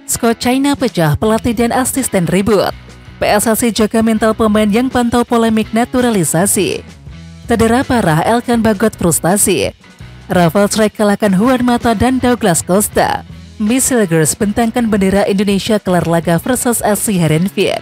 Skor China pecah, pelatih dan asisten ribut. PSSI jaga mental pemain yang pantau polemik naturalisasi. Cedera parah, Elkan Bagot frustasi. Rafael Strike kalahkan Juan Mata dan Douglas Costa. Miss Hilgers bentangkan bendera Indonesia kelar laga versus SC Heerenveen.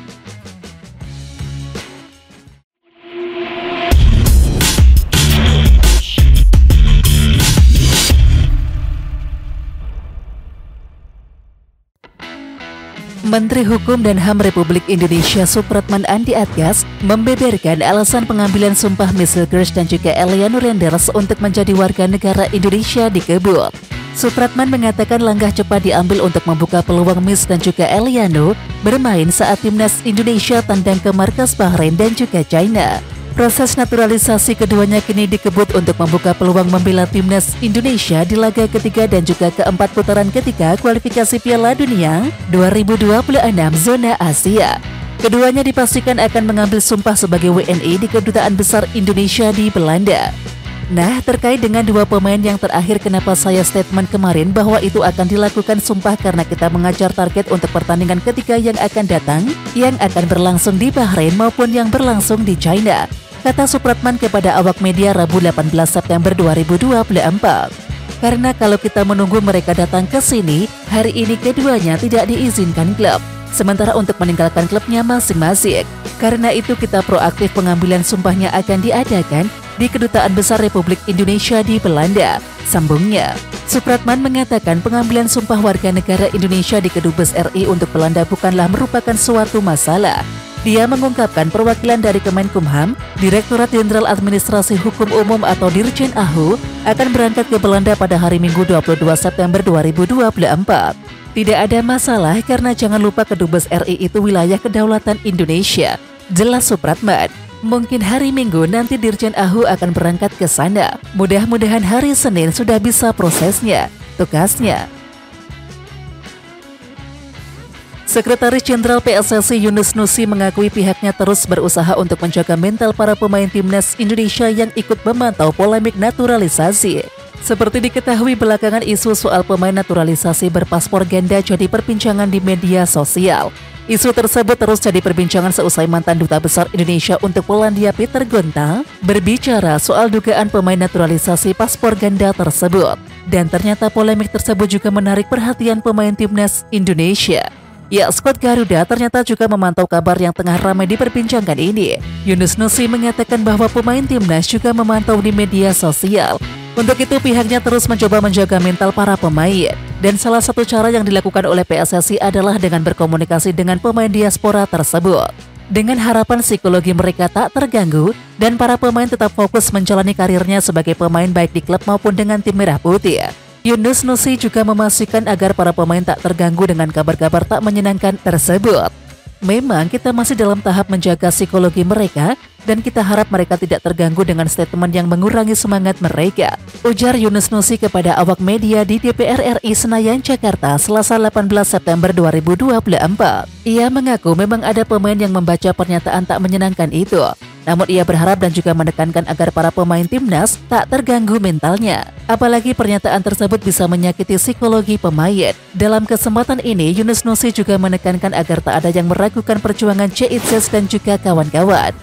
Menteri Hukum dan HAM Republik Indonesia Supratman Andi Atyas membeberkan alasan pengambilan sumpah Miss Hilgers dan juga Eleanor Renders untuk menjadi warga negara Indonesia dikebut. Supratman mengatakan langkah cepat diambil untuk membuka peluang Miss dan juga Eleanor bermain saat timnas Indonesia tandang ke markas Bahrain dan juga China. Proses naturalisasi keduanya kini dikebut untuk membuka peluang membela timnas Indonesia di laga ketiga dan juga keempat putaran ketiga kualifikasi Piala Dunia 2026 zona Asia. Keduanya dipastikan akan mengambil sumpah sebagai WNI di Kedutaan Besar Indonesia di Belanda. Nah, terkait dengan dua pemain yang terakhir, kenapa saya statement kemarin bahwa itu akan dilakukan sumpah karena kita mengajar target untuk pertandingan ketiga yang akan datang, yang akan berlangsung di Bahrain maupun yang berlangsung di China, kata Supratman kepada awak media Rabu 18 September 2024. Karena kalau kita menunggu mereka datang ke sini, hari ini keduanya tidak diizinkan klub, sementara untuk meninggalkan klubnya masing-masing. Karena itu kita proaktif, pengambilan sumpahnya akan diadakan di Kedutaan Besar Republik Indonesia di Belanda, sambungnya. Supratman mengatakan pengambilan sumpah warga negara Indonesia di Kedubes RI untuk Belanda bukanlah merupakan suatu masalah. Dia mengungkapkan perwakilan dari Kemenkumham, Direktorat Jenderal Administrasi Hukum Umum atau Dirjen AHU akan berangkat ke Belanda pada hari Minggu 22 September 2024. Tidak ada masalah karena jangan lupa Kedubes RI itu wilayah kedaulatan Indonesia, jelas Supratman. Mungkin hari Minggu nanti Dirjen AHU akan berangkat ke sana. Mudah-mudahan hari Senin sudah bisa prosesnya, tugasnya. Sekretaris Jenderal PSSI Yunus Nusi mengakui pihaknya terus berusaha untuk menjaga mental para pemain timnas Indonesia yang ikut memantau polemik naturalisasi. Seperti diketahui belakangan, isu soal pemain naturalisasi berpaspor ganda jadi perbincangan di media sosial. Isu tersebut terus jadi perbincangan seusai mantan Duta Besar Indonesia untuk Polandia Peter Gonta berbicara soal dugaan pemain naturalisasi paspor ganda tersebut. Dan ternyata polemik tersebut juga menarik perhatian pemain timnas Indonesia. Ya, skuad Garuda ternyata juga memantau kabar yang tengah ramai diperbincangkan ini. Yunus Nusi mengatakan bahwa pemain timnas juga memantau di media sosial. Untuk itu pihaknya terus mencoba menjaga mental para pemain. Dan salah satu cara yang dilakukan oleh PSSI adalah dengan berkomunikasi dengan pemain diaspora tersebut. Dengan harapan psikologi mereka tak terganggu dan para pemain tetap fokus menjalani karirnya sebagai pemain baik di klub maupun dengan tim Merah Putih. Yunus Nusi juga memastikan agar para pemain tak terganggu dengan kabar-kabar tak menyenangkan tersebut. Memang kita masih dalam tahap menjaga psikologi mereka dan kita harap mereka tidak terganggu dengan statement yang mengurangi semangat mereka, ujar Yunus Nusi kepada awak media di DPR RI Senayan, Jakarta, Selasa 18 September 2024. Ia mengaku memang ada pemain yang membaca pernyataan tak menyenangkan itu. Namun ia berharap dan juga menekankan agar para pemain timnas tak terganggu mentalnya. Apalagi pernyataan tersebut bisa menyakiti psikologi pemain. Dalam kesempatan ini, Yunus Nusi juga menekankan agar tak ada yang meragukan perjuangan Ceitzes dan juga kawan-kawan.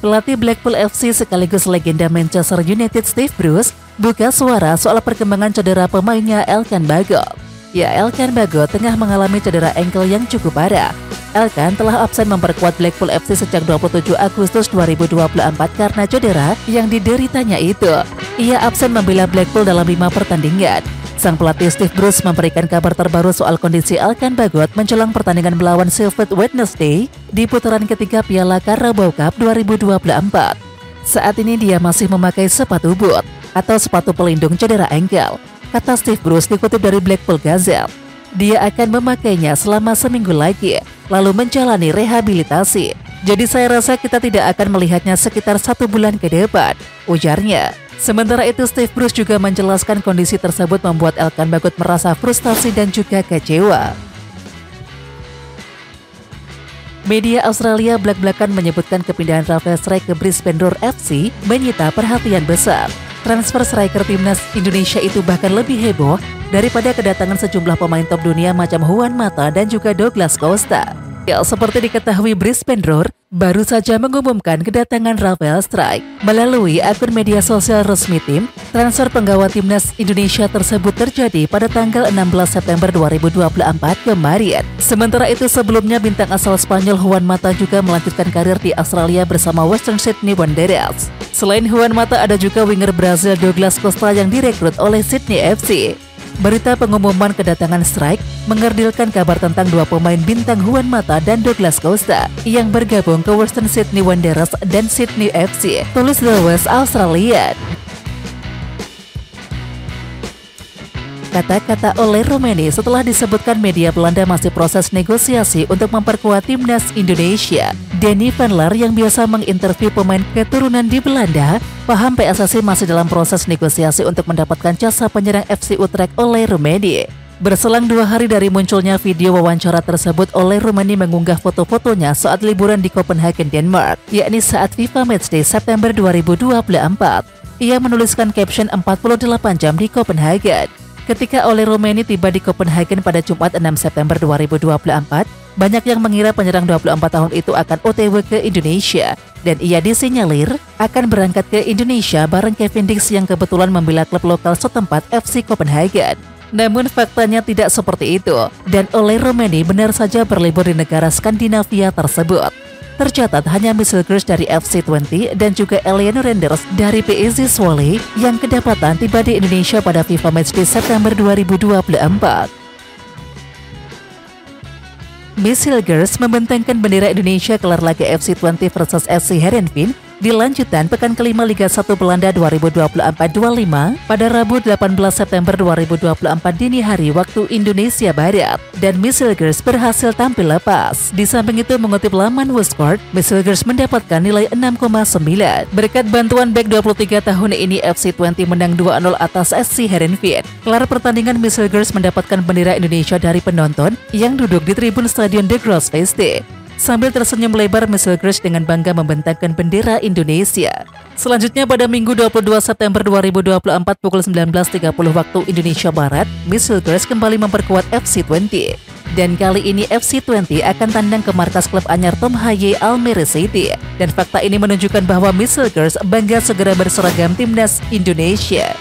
Pelatih Blackpool FC sekaligus legenda Manchester United Steve Bruce buka suara soal perkembangan cedera pemainnya Elkan Bagot. Ya, Elkan Bagot tengah mengalami cedera ankle yang cukup parah. Elkan telah absen memperkuat Blackpool FC sejak 27 Agustus 2024 karena cedera yang dideritanya itu. Ia absen membela Blackpool dalam 5 pertandingan. Sang pelatih Steve Bruce memberikan kabar terbaru soal kondisi Elkan Bagot menjelang pertandingan melawan Sheffield Wednesday di putaran ketiga Piala Carabao Cup 2024. Saat ini dia masih memakai sepatu boot atau sepatu pelindung cedera ankle, kata Steve Bruce dikutip dari Blackpool Gazette. Dia akan memakainya selama seminggu lagi, lalu menjalani rehabilitasi. Jadi saya rasa kita tidak akan melihatnya sekitar 1 bulan ke depan, ujarnya. Sementara itu Steve Bruce juga menjelaskan kondisi tersebut membuat Elkan Bagot merasa frustasi dan juga kecewa. Media Australia belak-belakan menyebutkan kepindahan Rafael Strike ke Brisbane Roar FC menyita perhatian besar. Transfer striker timnas Indonesia itu bahkan lebih heboh daripada kedatangan sejumlah pemain top dunia macam Juan Mata dan juga Douglas Costa. Ya, seperti diketahui Brisbane Roar baru saja mengumumkan kedatangan Rafael Strijk melalui akun media sosial resmi tim. Transfer penggawa timnas Indonesia tersebut terjadi pada tanggal 16 September 2024 kemarin. Sementara itu sebelumnya bintang asal Spanyol Juan Mata juga melanjutkan karir di Australia bersama Western Sydney Wanderers. Selain Juan Mata ada juga winger Brazil Douglas Costa yang direkrut oleh Sydney FC. Berita pengumuman kedatangan Strijk mengerdilkan kabar tentang dua pemain bintang Juan Mata dan Douglas Costa yang bergabung ke Western Sydney Wanderers dan Sydney FC, tulis The West Australian. Kata-kata oleh Rummenigge setelah disebutkan media Belanda masih proses negosiasi untuk memperkuat timnas Indonesia. Danny van Laar yang biasa menginterview pemain keturunan di Belanda, paham PSSI masih dalam proses negosiasi untuk mendapatkan jasa penyerang FC Utrecht oleh Rummenigge. Berselang 2 hari dari munculnya video wawancara tersebut, oleh Rummenigge mengunggah foto-fotonya saat liburan di Copenhagen, Denmark, yakni saat FIFA Matchday September 2024. Ia menuliskan caption 48 jam di Copenhagen. Ketika oleh Rummenigge tiba di Copenhagen pada Jumat 6 September 2024, banyak yang mengira penyerang 24 tahun itu akan OTW ke Indonesia, dan ia disinyalir akan berangkat ke Indonesia bareng Kevin Dix yang kebetulan membela klub lokal setempat FC Copenhagen. Namun faktanya tidak seperti itu, dan oleh Rummenigge benar saja berlibur di negara Skandinavia tersebut. Tercatat hanya Michel Gers dari FC20 dan juga Eliano Renders dari PSV Zwolle yang kedapatan tiba di Indonesia pada FIFA Matchday September 2024. Michel Gers membentangkan bendera Indonesia kelar laga FC20 versus SC Heerenveen di lanjutan pekan kelima Liga 1 Belanda 2024-25 pada Rabu 18 September 2024 dini hari waktu Indonesia Barat, dan Michel Gers berhasil tampil lepas. Di samping itu, mengutip laman WhoScored, Michel Gers mendapatkan nilai 6,9. Berkat bantuan bek 23 tahun ini, FC20 menang 2-0 atas SC Heerenveen. Kelar pertandingan, Michel Gers mendapatkan bendera Indonesia dari penonton yang duduk di tribun Stadion De Grasvesten. Sambil tersenyum lebar, Michel Gers dengan bangga membentangkan bendera Indonesia. Selanjutnya pada Minggu 22 September 2024 pukul 19.30 waktu Indonesia Barat, Michel Gers kembali memperkuat FC20. Dan kali ini FC20 akan tandang ke markas klub anyar Tom Haye Almere City. Dan fakta ini menunjukkan bahwa Michel Gers bangga segera berseragam timnas Indonesia.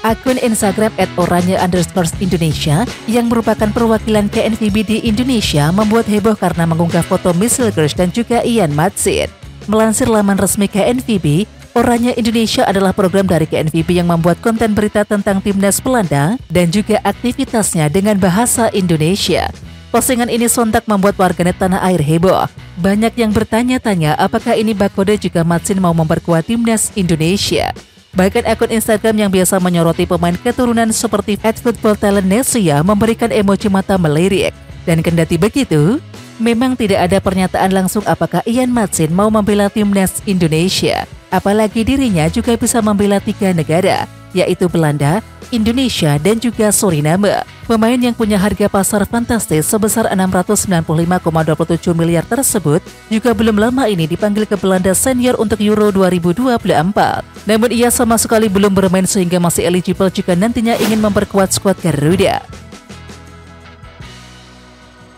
Akun Instagram @oranye_Indonesia yang merupakan perwakilan KNVB di Indonesia membuat heboh karena mengunggah foto Michel Gers dan juga Ian Maatsen. Melansir laman resmi KNVB, Oranye Indonesia adalah program dari KNVB yang membuat konten berita tentang timnas Belanda dan juga aktivitasnya dengan bahasa Indonesia. Postingan ini sontak membuat warganet tanah air heboh. Banyak yang bertanya-tanya apakah ini Bakode juga Maatsen mau memperkuat timnas Indonesia. Bahkan akun Instagram yang biasa menyoroti pemain keturunan seperti @footballtalentnesia memberikan emoji mata melirik. Dan kendati begitu, memang tidak ada pernyataan langsung apakah Ian Maatsen mau membela timnas Indonesia. Apalagi dirinya juga bisa membela 3 negara, yaitu Belanda, Indonesia, dan juga Suriname. Pemain yang punya harga pasar fantastis sebesar 695,27 miliar tersebut juga belum lama ini dipanggil ke Belanda senior untuk Euro 2024. Namun ia sama sekali belum bermain sehingga masih eligible jika nantinya ingin memperkuat skuad Garuda.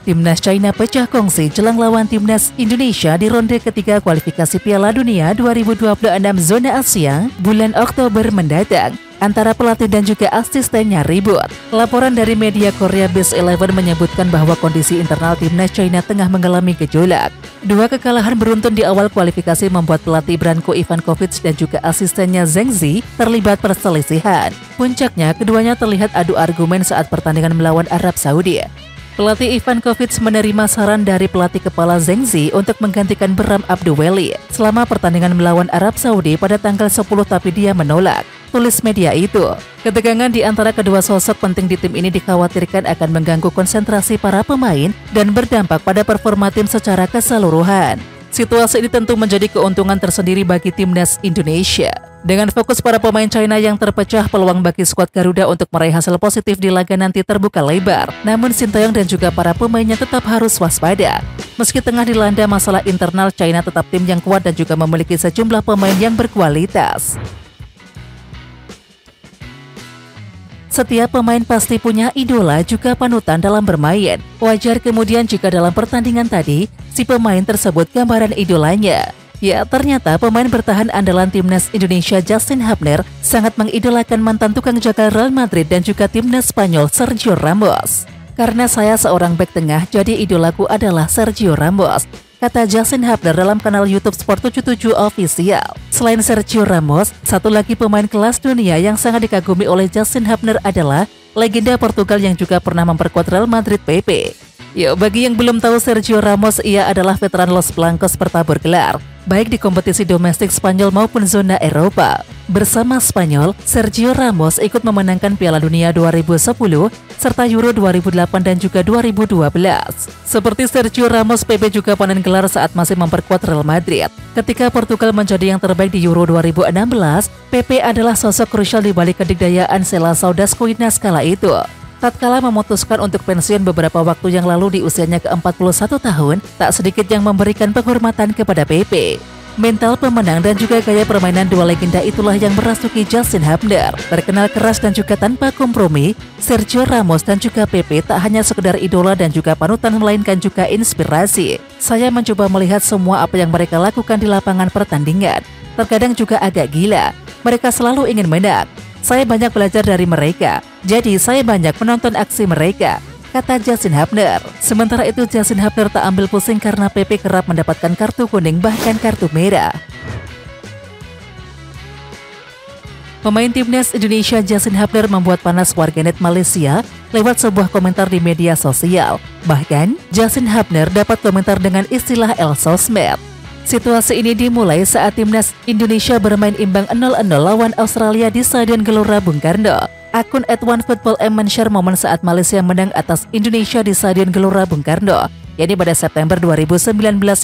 Timnas China pecah kongsi jelang lawan timnas Indonesia di ronde ketiga kualifikasi Piala Dunia 2026 zona Asia bulan Oktober mendatang. Antara pelatih dan juga asistennya ribut. Laporan dari media Korea Base 11 menyebutkan bahwa kondisi internal timnas China tengah mengalami gejolak. 2 kekalahan beruntun di awal kualifikasi membuat pelatih Branko Ivankovic dan juga asistennya Zheng Zi terlibat perselisihan. Puncaknya, keduanya terlihat adu argumen saat pertandingan melawan Arab Saudi. Pelatih Ivankovic menerima saran dari pelatih kepala Zheng Zi untuk menggantikan Behram Abdulweli selama pertandingan melawan Arab Saudi pada tanggal 10, tapi dia menolak, tulis media itu. Ketegangan di antara kedua sosok penting di tim ini dikhawatirkan akan mengganggu konsentrasi para pemain dan berdampak pada performa tim secara keseluruhan. Situasi ini tentu menjadi keuntungan tersendiri bagi timnas Indonesia. Dengan fokus para pemain China yang terpecah, peluang bagi skuad Garuda untuk meraih hasil positif di laga nanti terbuka lebar. Namun Sintayong dan juga para pemainnya tetap harus waspada. Meski tengah dilanda masalah internal, China tetap tim yang kuat dan juga memiliki sejumlah pemain yang berkualitas. Setiap pemain pasti punya idola juga panutan dalam bermain. Wajar kemudian jika dalam pertandingan tadi, si pemain tersebut gambaran idolanya. Ya, ternyata pemain bertahan andalan timnas Indonesia Justin Hubner sangat mengidolakan mantan tukang jaga Real Madrid dan juga timnas Spanyol Sergio Ramos. Karena saya seorang bek tengah, jadi idolaku adalah Sergio Ramos, kata Justin Hubner dalam kanal YouTube Sport77 Official. Selain Sergio Ramos, satu lagi pemain kelas dunia yang sangat dikagumi oleh Justin Hubner adalah legenda Portugal yang juga pernah memperkuat Real Madrid Pepe. Yuk, bagi yang belum tahu Sergio Ramos, ia adalah veteran Los Blancos bertabur gelar, baik di kompetisi domestik Spanyol maupun zona Eropa. Bersama Spanyol, Sergio Ramos ikut memenangkan Piala Dunia 2010, serta Euro 2008 dan juga 2012. Seperti Sergio Ramos, Pepe juga panen gelar saat masih memperkuat Real Madrid. Ketika Portugal menjadi yang terbaik di Euro 2016, Pepe adalah sosok krusial di balik kedikdayaan Seleção das Coinas kala itu. Tatkala memutuskan untuk pensiun beberapa waktu yang lalu di usianya ke-41 tahun, tak sedikit yang memberikan penghormatan kepada Pepe. Mental pemenang dan juga gaya permainan dua legenda itulah yang merasuki Justin Hubner. Terkenal keras dan juga tanpa kompromi, Sergio Ramos dan juga Pepe tak hanya sekedar idola dan juga panutan, melainkan juga inspirasi. Saya mencoba melihat semua apa yang mereka lakukan di lapangan pertandingan. Terkadang juga agak gila, mereka selalu ingin menang. Saya banyak belajar dari mereka, jadi saya banyak menonton aksi mereka, kata Justin Hubner. Sementara itu Justin Hubner tak ambil pusing karena Pepe kerap mendapatkan kartu kuning bahkan kartu merah. Pemain timnas Indonesia Justin Hubner membuat panas warganet Malaysia lewat sebuah komentar di media sosial. Bahkan Justin Hubner dapat komentar dengan istilah El Sosmed. Situasi ini dimulai saat timnas Indonesia bermain imbang 0-0 lawan Australia di Stadion Gelora Bung Karno. Akun @OneFootballM men-share momen saat Malaysia menang atas Indonesia di Stadion Gelora Bung Karno, yakni pada September 2019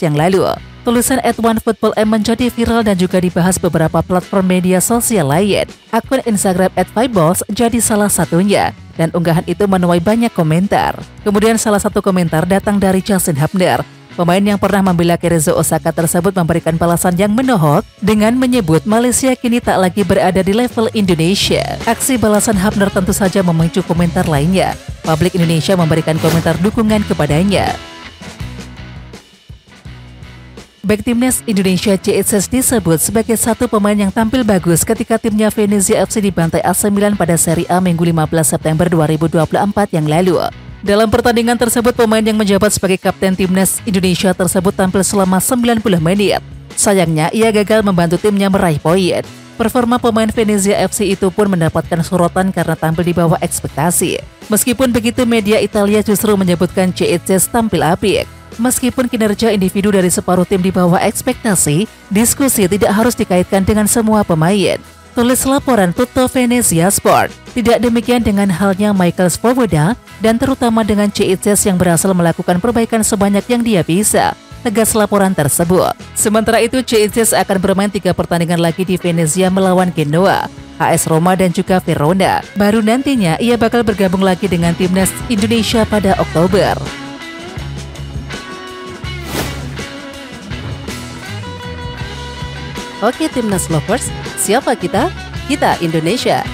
yang lalu. Tulisan @OneFootballM menjadi viral dan juga dibahas beberapa platform media sosial lain. Akun Instagram @5balls jadi salah satunya, dan unggahan itu menuai banyak komentar. Kemudian salah satu komentar datang dari Justin Hubner. Pemain yang pernah membela Cerezo Osaka tersebut memberikan balasan yang menohok dengan menyebut Malaysia kini tak lagi berada di level Indonesia. Aksi balasan Hubner tentu saja memicu komentar lainnya. Publik Indonesia memberikan komentar dukungan kepadanya. Bek timnas Indonesia Ceitzes disebut sebagai satu pemain yang tampil bagus ketika timnya Venezia FC dibantai AC Milan pada Serie A Minggu 15 September 2024 yang lalu. Dalam pertandingan tersebut, pemain yang menjabat sebagai kapten timnas Indonesia tersebut tampil selama 90 menit. Sayangnya, ia gagal membantu timnya meraih poin. Performa pemain Venezia FC itu pun mendapatkan sorotan karena tampil di bawah ekspektasi. Meskipun begitu, media Italia justru menyebutkan Ceitzes tampil apik. Meskipun kinerja individu dari separuh tim di bawah ekspektasi, diskusi tidak harus dikaitkan dengan semua pemain. Tulis laporan Tutto Venezia Sport. Tidak demikian dengan halnya Michael Svoboda dan terutama dengan Ceitzes yang berhasil melakukan perbaikan sebanyak yang dia bisa, tegas laporan tersebut. Sementara itu Ceitzes akan bermain 3 pertandingan lagi di Venezia melawan Genoa, AS Roma dan juga Verona. Baru nantinya ia bakal bergabung lagi dengan timnas Indonesia pada Oktober. Oke timnas lovers, siapa kita? Kita Indonesia.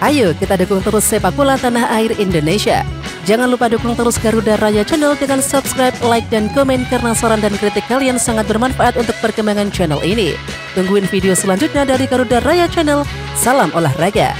Ayo kita dukung terus sepak bola tanah air Indonesia. Jangan lupa dukung terus Garuda Raya Channel dengan subscribe, like, dan komen karena saran dan kritik kalian sangat bermanfaat untuk perkembangan channel ini. Tungguin video selanjutnya dari Garuda Raya Channel. Salam olahraga.